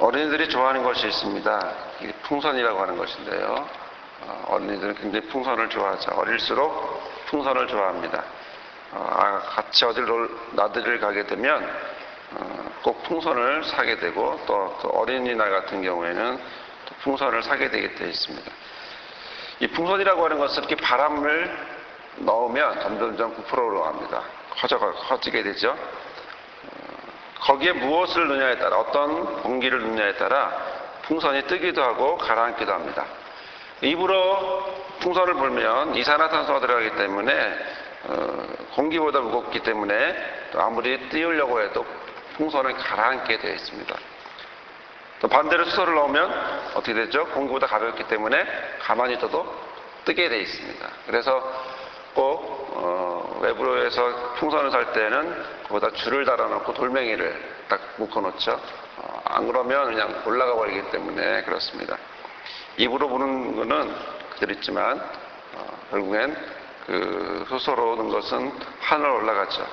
어린이들이 좋아하는 것이 있습니다. 이게 풍선이라고 하는 것인데요. 어린이들은 굉장히 풍선을 좋아하죠. 어릴수록 풍선을 좋아합니다. 같이 어디를 나들이를 가게 되면 꼭 풍선을 사게 되고 또 어린이날 같은 경우에는 또 풍선을 사게 되게 되어 있습니다. 이 풍선이라고 하는 것은 이렇게 바람을 넣으면 점점 부풀어 올라갑니다. 커지게 되죠. 거기에 무엇을 넣느냐에 따라, 어떤 공기를 넣느냐에 따라 풍선이 뜨기도 하고 가라앉기도 합니다. 입으로 풍선을 불면 이산화탄소가 들어가기 때문에 공기보다 무겁기 때문에 또 아무리 띄우려고 해도 풍선을 가라앉게 되어 있습니다. 또 반대로 수소를 넣으면 어떻게 되죠? 공기보다 가볍기 때문에 가만히 있어도 뜨게 되어 있습니다. 그래서 꼭 외부에서 풍선을 살 때는 그보다 줄을 달아놓고 돌멩이를 딱 묶어놓죠. 안 그러면 그냥 올라가 버리기 때문에 그렇습니다. 입으로 부는 거는 그대로 있지만 결국엔 그 수소로 넣은 것은 하늘로 올라가죠.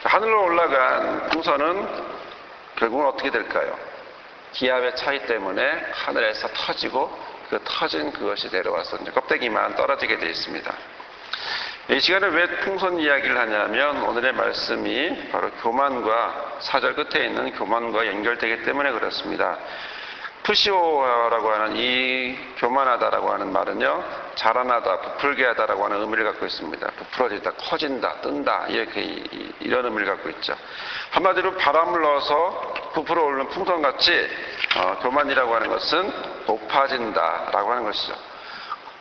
하늘로 올라간 풍선은 결국은 어떻게 될까요? 기압의 차이 때문에 하늘에서 터지고 그 터진 그것이 내려와서 이제 껍데기만 떨어지게 되어 있습니다. 이 시간에 왜 풍선 이야기를 하냐면 오늘의 말씀이 바로 교만과 4절 끝에 있는 교만과 연결되기 때문에 그렇습니다. 푸시오라고 하는 이 교만하다라고 하는 말은요, 자라나다, 부풀게 하다라고 하는 의미를 갖고 있습니다. 부풀어지다, 커진다, 뜬다, 이런 의미를 갖고 있죠. 한마디로 바람을 넣어서 부풀어 오르는 풍선같이 교만이라고 하는 것은 높아진다라고 하는 것이죠.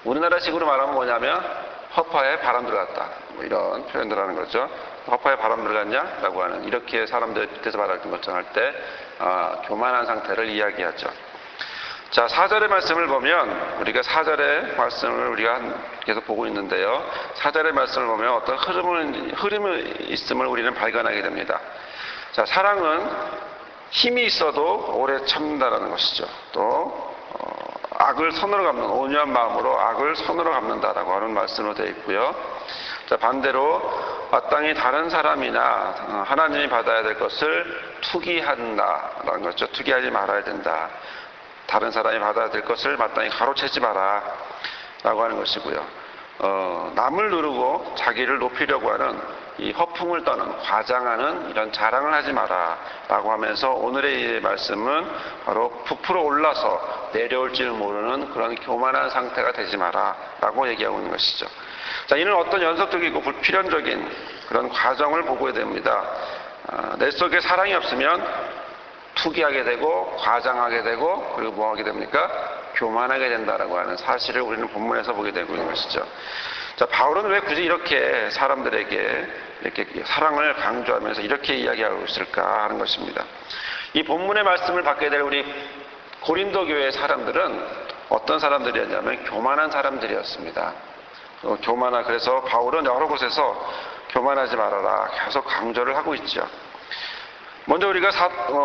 우리나라식으로 말하면 뭐냐면 허파에 바람 들어갔다, 뭐 이런 표현들 하는 거죠. 허파에 바람 들어갔냐? 라고 하는, 이렇게 사람들 밑에서 말할 것처럼 할 때 교만한 상태를 이야기하죠. 자, 4절의 말씀을 보면, 우리가 4절의 말씀을 우리가 계속 보고 있는데요. 4절의 말씀을 보면 어떤 흐름이 있음을 우리는 발견하게 됩니다. 자, 사랑은 힘이 있어도 오래 참는다라는 것이죠. 또 악을 손으로 갚는, 온유한 마음으로 악을 손으로 갚는다라고 하는 말씀으로 되어 있고요. 자, 반대로 마땅히 다른 사람이나 하나님이 받아야 될 것을 투기한다라는 거죠. 투기하지 말아야 된다. 다른 사람이 받아야 될 것을 마땅히 가로채지 마라 라고 하는 것이고요. 남을 누르고 자기를 높이려고 하는 이 허풍을 떠는, 과장하는 이런 자랑을 하지 마라 라고 하면서 오늘의 이 말씀은 바로 부풀어 올라서 내려올 줄 모르는 그런 교만한 상태가 되지 마라 라고 얘기하고 있는 것이죠. 자, 이는 어떤 연속적이고 불필연적인 그런 과정을 보고야 됩니다. 내 속에 사랑이 없으면 투기하게 되고 과장하게 되고 그리고 뭐 하게 됩니까? 교만하게 된다라고 하는 사실을 우리는 본문에서 보게 되고 있는 것이죠. 자, 바울은 왜 굳이 이렇게 사람들에게 이렇게 사랑을 강조하면서 이렇게 이야기하고 있을까 하는 것입니다. 이 본문의 말씀을 받게 될 우리 고린도 교회의 사람들은 어떤 사람들이었냐면 교만한 사람들이었습니다. 그래서 바울은 여러 곳에서 교만하지 말아라 계속 강조를 하고 있죠. 먼저 우리가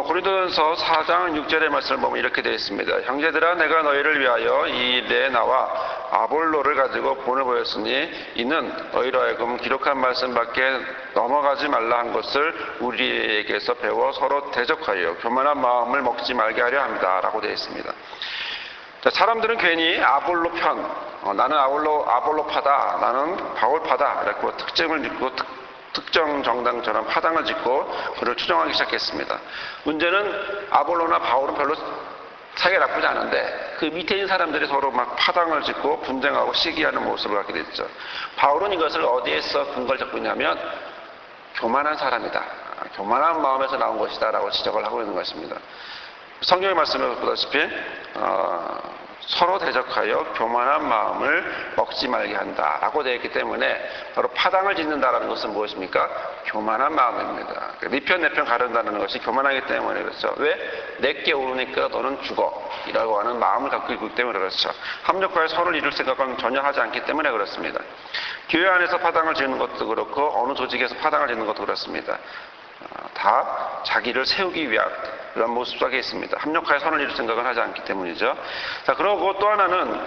고린도전서 4장 6절의 말씀을 보면 이렇게 되어 있습니다. 형제들아, 내가 너희를 위하여 이 일에 나와 아볼로를 가지고 본을 보였으니 이는 너희로 하여금 기록한 말씀밖에 넘어가지 말라 한 것을 우리에게서 배워 서로 대적하여 교만한 마음을 먹지 말게 하려 합니다 라고 되어 있습니다. 자, 사람들은 괜히 아볼로 편, 나는 아볼로파다, 나는 바울파다 이렇게 특징을 짓고 특정 정당처럼 파당을 짓고 그를 추정하기 시작했습니다. 문제는 아볼로나 바울은 별로 사이가 나쁘지 않은데 그 밑에 있는 사람들이 서로 막 파당을 짓고 분쟁하고 시기하는 모습을 갖게 됐죠. 바울은 이것을 어디에서 근거를 잡고 있냐면 교만한 사람이다, 교만한 마음에서 나온 것이다 라고 지적을 하고 있는 것입니다. 성경의 말씀을 보다시피 서로 대적하여 교만한 마음을 먹지 말게 한다 라고 되어 있기 때문에 바로 파당을 짓는다라는 것은 무엇입니까? 교만한 마음입니다. 네 편 내 편 가른다는 것이 교만하기 때문에 그렇죠. 왜? 내게 오르니까 너는 죽어 이라고 하는 마음을 갖고 있기 때문에 그렇죠. 합력하여 선을 이룰 생각은 전혀 하지 않기 때문에 그렇습니다. 교회 안에서 파당을 짓는 것도 그렇고 어느 조직에서 파당을 짓는 것도 그렇습니다. 다 자기를 세우기 위한 그런 모습 속에 있습니다. 합력하여 선을 이룰 생각을 하지 않기 때문이죠. 자, 그러고 또 하나는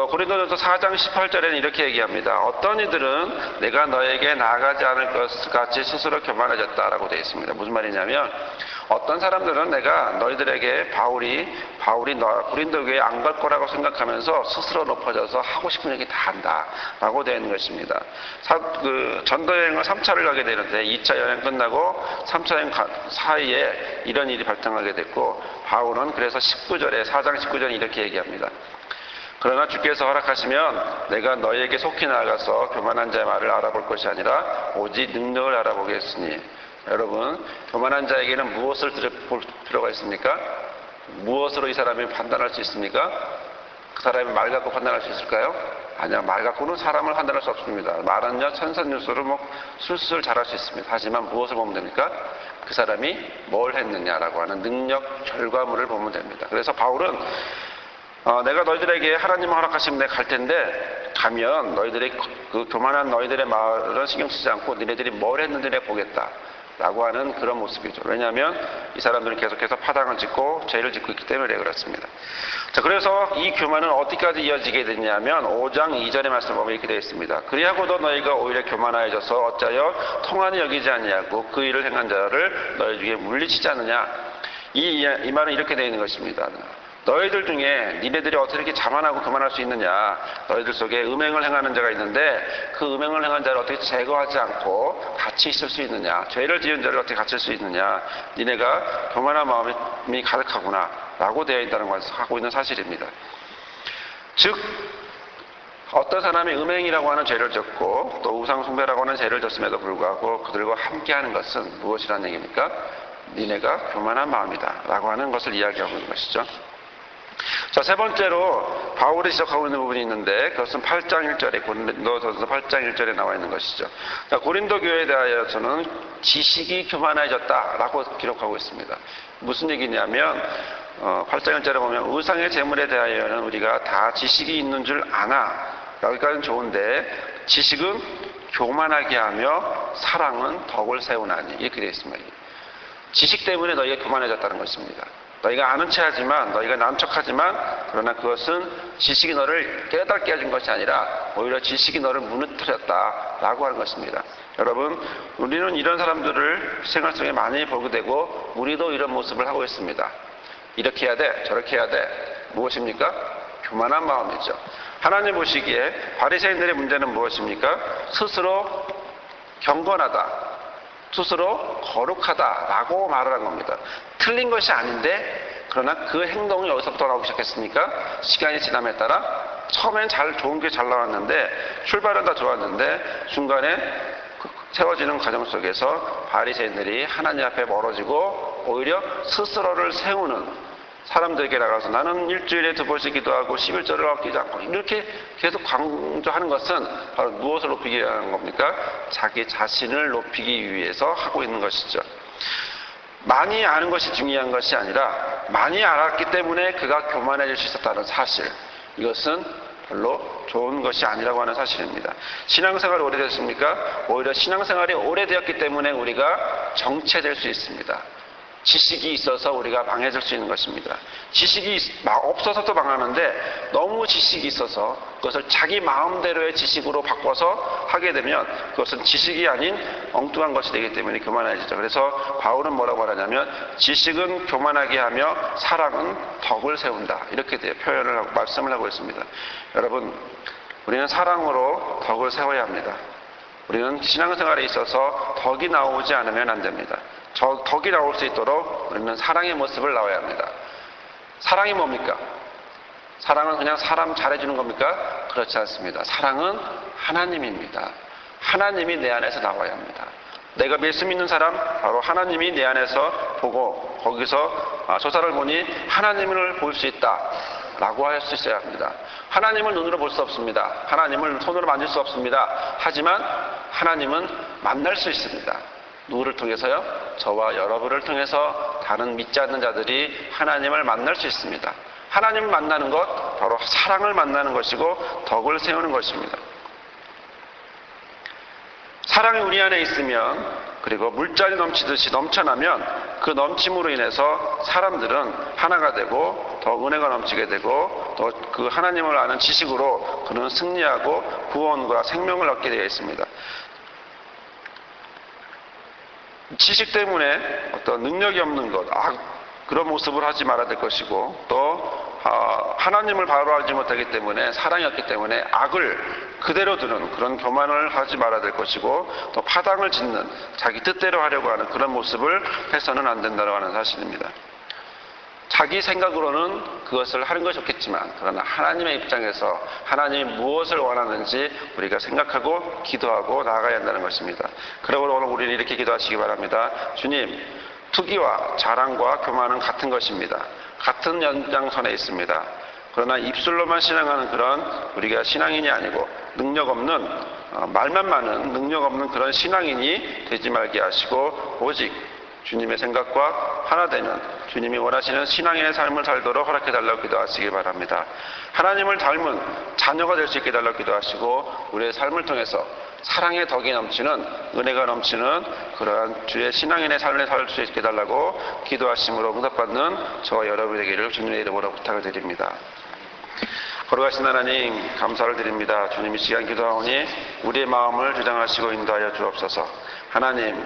고린도전서 4장 18절에는 이렇게 얘기합니다. 어떤 이들은 내가 너에게 나아가지 않을 것 같이 스스로 교만해졌다라고 되어 있습니다. 무슨 말이냐면 어떤 사람들은 내가 너희들에게 바울이 고린도 교회에 안 갈 거라고 생각하면서 스스로 높아져서 하고 싶은 얘기 다 한다 라고 되어 있는 것입니다. 전도여행을 3차를 가게 되는데 2차 여행 끝나고 3차 여행 사이에 이런 일이 발생하게 됐고, 바울은 그래서 4장 19절에 이렇게 얘기합니다. 그러나 주께서 허락하시면 내가 너희에게 속히 나아가서 교만한 자의 말을 알아볼 것이 아니라 오직 능력을 알아보겠으니. 여러분, 교만한 자에게는 무엇을 볼 필요가 있습니까? 무엇으로 이 사람이 판단할 수 있습니까? 그 사람이 말 갖고 판단할 수 있을까요? 아니야, 말 갖고는 사람을 판단할 수 없습니다. 말은요, 천선율수로 술술 잘할 수 있습니다. 하지만 무엇을 보면 됩니까? 그 사람이 뭘 했느냐라고 하는 능력, 결과물을 보면 됩니다. 그래서 바울은 내가 너희들에게 하나님을 허락하시면 내가 갈 텐데, 가면 너희들이 그 교만한 너희들의 말은 신경 쓰지 않고 너희들이 뭘 했는지 내가 보겠다 라고 하는 그런 모습이죠. 왜냐하면 이 사람들은 계속해서 파당을 짓고 죄를 짓고 있기 때문에 그렇습니다. 자, 그래서 이 교만은 어디까지 이어지게 됐냐면 5장 2절의 말씀을 보면 이렇게 되어 있습니다. 그리하고도 너희가 오히려 교만하여져서 어찌하여 통한이 여기지 아니하고 그 일을 행한 자를 너희 중에 물리치지 않느냐. 이 말은 이렇게 되어 있는 것입니다. 너희들 중에 니네들이 어떻게 이렇게 자만하고 교만할 수 있느냐. 너희들 속에 음행을 행하는 자가 있는데 그 음행을 행한 자를 어떻게 제거하지 않고 같이 있을 수 있느냐. 죄를 지은 자를 어떻게 같이 있을 수 있느냐. 니네가 교만한 마음이 가득하구나 라고 되어 있다는 것을 하고 있는 사실입니다. 즉 어떤 사람이 음행이라고 하는 죄를 졌고 또 우상숭배라고 하는 죄를 졌음에도 불구하고 그들과 함께하는 것은 무엇이라는 얘기입니까? 니네가 교만한 마음이다 라고 하는 것을 이야기하고 있는 것이죠. 자, 세 번째로 바울이 지적하고 있는 부분이 있는데 그것은 8장 1절에 고린도전서 8장 1절에 나와 있는 것이죠. 자, 고린도 교회에 대하여서는 지식이 교만해졌다라고 기록하고 있습니다. 무슨 얘기냐면 8장 1절에 보면 우상의 재물에 대하여는 우리가 다 지식이 있는 줄 아나. 여기까지는 좋은데 지식은 교만하게 하며 사랑은 덕을 세우나니 이렇게 되어 있습니다. 지식 때문에 너희가 교만해졌다는 것입니다. 너희가 아는 체 하지만, 너희가 남척하지만, 그러나 그것은 지식이 너를 깨닫게 해준 것이 아니라 오히려 지식이 너를 무너뜨렸다라고 하는 것입니다. 여러분, 우리는 이런 사람들을 생활 속에 많이 보게 되고 우리도 이런 모습을 하고 있습니다. 이렇게 해야 돼, 저렇게 해야 돼. 무엇입니까? 교만한 마음이죠. 하나님 보시기에 바리새인들의 문제는 무엇입니까? 스스로 경건하다, 스스로 거룩하다라고 말을 한 겁니다. 틀린 것이 아닌데 그러나 그 행동이 어디서부터 나오기 시작했습니까? 시간이 지남에 따라 처음엔 좋은 게 잘 나왔는데 출발은 다 좋았는데 중간에 세워지는 과정 속에서 바리새인들이 하나님 앞에 멀어지고 오히려 스스로를 세우는, 사람들에게 나가서 나는 일주일에 2번씩 기도하고 11절을 아끼지 않고 이렇게 계속 강조하는 것은 바로 무엇을 높이기 위한 겁니까? 자기 자신을 높이기 위해서 하고 있는 것이죠. 많이 아는 것이 중요한 것이 아니라 많이 알았기 때문에 그가 교만해질 수 있었다는 사실, 이것은 별로 좋은 것이 아니라고 하는 사실입니다. 신앙생활이 오래됐습니까? 오히려 신앙생활이 오래되었기 때문에 우리가 정체될 수 있습니다. 지식이 있어서 우리가 망해질 수 있는 것입니다. 지식이 없어서도 망하는데 너무 지식이 있어서 그것을 자기 마음대로의 지식으로 바꿔서 하게 되면 그것은 지식이 아닌 엉뚱한 것이 되기 때문에 교만해지죠. 그래서 바울은 뭐라고 하냐면 지식은 교만하게 하며 사랑은 덕을 세운다, 이렇게 표현을 하고 말씀을 하고 있습니다. 여러분, 우리는 사랑으로 덕을 세워야 합니다. 우리는 신앙생활에 있어서 덕이 나오지 않으면 안 됩니다. 덕이 나올 수 있도록 우리는 사랑의 모습을 나와야 합니다. 사랑이 뭡니까? 사랑은 그냥 사람 잘해주는 겁니까? 그렇지 않습니다. 사랑은 하나님입니다. 하나님이 내 안에서 나와야 합니다. 내가 말씀 있는 사람, 바로 하나님이 내 안에서 보고 거기서 조사를 보니 하나님을 볼 수 있다 라고 할 수 있어야 합니다. 하나님을 눈으로 볼 수 없습니다. 하나님을 손으로 만질 수 없습니다. 하지만 하나님은 만날 수 있습니다. 누구를 통해서요? 저와 여러분을 통해서 다른 믿지 않는 자들이 하나님을 만날 수 있습니다. 하나님을 만나는 것, 바로 사랑을 만나는 것이고 덕을 세우는 것입니다. 사랑이 우리 안에 있으면, 그리고 물잔이 넘치듯이 넘쳐나면 그 넘침으로 인해서 사람들은 하나가 되고 더 은혜가 넘치게 되고 또 그 하나님을 아는 지식으로 그는 승리하고 구원과 생명을 얻게 되어 있습니다. 지식 때문에 어떤 능력이 없는 것, 그런 모습을 하지 말아야 될 것이고, 또 하나님을 바로 알지 못하기 때문에, 사랑이 없기 때문에 악을 그대로 두는 그런 교만을 하지 말아야 될 것이고, 또 파당을 짓는 자기 뜻대로 하려고 하는 그런 모습을 해서는 안 된다고 하는 사실입니다. 자기 생각으로는 그것을 하는 것이 좋겠지만, 그러나 하나님의 입장에서 하나님이 무엇을 원하는지 우리가 생각하고 기도하고 나아가야 한다는 것입니다. 그러므로 오늘 우리는 이렇게 기도하시기 바랍니다. 주님, 투기와 자랑과 교만은 같은 것입니다. 같은 연장선에 있습니다. 그러나 입술로만 신앙하는 그런 우리가 신앙인이 아니고 능력 없는, 말만 많은 능력 없는 그런 신앙인이 되지 말게 하시고, 오직 주님의 생각과 하나 되는 주님이 원하시는 신앙인의 삶을 살도록 허락해달라고 기도하시기 바랍니다. 하나님을 닮은 자녀가 될 수 있게 해달라고 기도하시고, 우리의 삶을 통해서 사랑의 덕이 넘치는, 은혜가 넘치는 그러한 주의 신앙인의 삶을 살 수 있게 해달라고 기도하심으로 응답받는 저와 여러분이 되기를 주님의 이름으로 부탁을 드립니다. 거룩하신 하나님, 감사를 드립니다. 주님, 이 시간 기도하오니 우리의 마음을 주장하시고 인도하여 주옵소서. 하나님,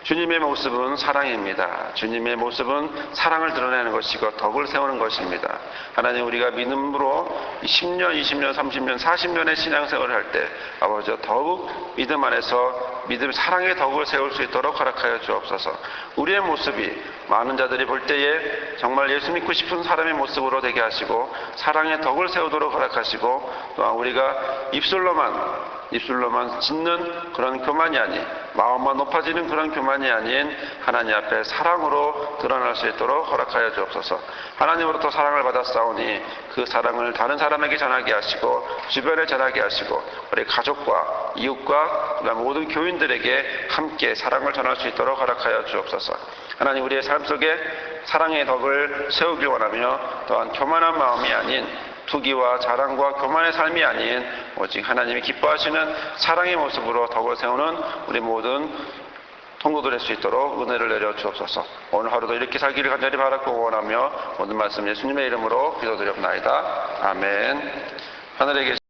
주님의 모습은 사랑입니다. 주님의 모습은 사랑을 드러내는 것이고 덕을 세우는 것입니다. 하나님, 우리가 믿음으로 10년, 20년, 30년, 40년의 신앙생활을 할 때 아버지 더욱 믿음 안에서 사랑의 덕을 세울 수 있도록 허락하여 주옵소서. 우리의 모습이 많은 자들이 볼 때에 정말 예수 믿고 싶은 사람의 모습으로 되게 하시고, 사랑의 덕을 세우도록 허락하시고, 또한 우리가 입술로만 짓는 그런 교만이 아닌, 마음만 높아지는 그런 교만이 아닌 하나님 앞에 사랑으로 드러날 수 있도록 허락하여 주옵소서. 하나님으로부터 사랑을 받았사오니 그 사랑을 다른 사람에게 전하게 하시고, 주변에 전하게 하시고, 우리 가족과 이웃과 모든 교인들에게 함께 사랑을 전할 수 있도록 허락하여 주옵소서. 하나님, 우리의 삶 속에 사랑의 덕을 세우길 원하며, 또한 교만한 마음이 아닌 투기와 자랑과 교만의 삶이 아닌 오직 하나님이 기뻐하시는 사랑의 모습으로 덕을 세우는 우리 모든 통도들 할 수 있도록 은혜를 내려 주옵소서. 오늘 하루도 이렇게 살기를 간절히 바라고 원하며 모든 말씀 예수님의 이름으로 기도드렸나이다. 아멘. 하늘에 계신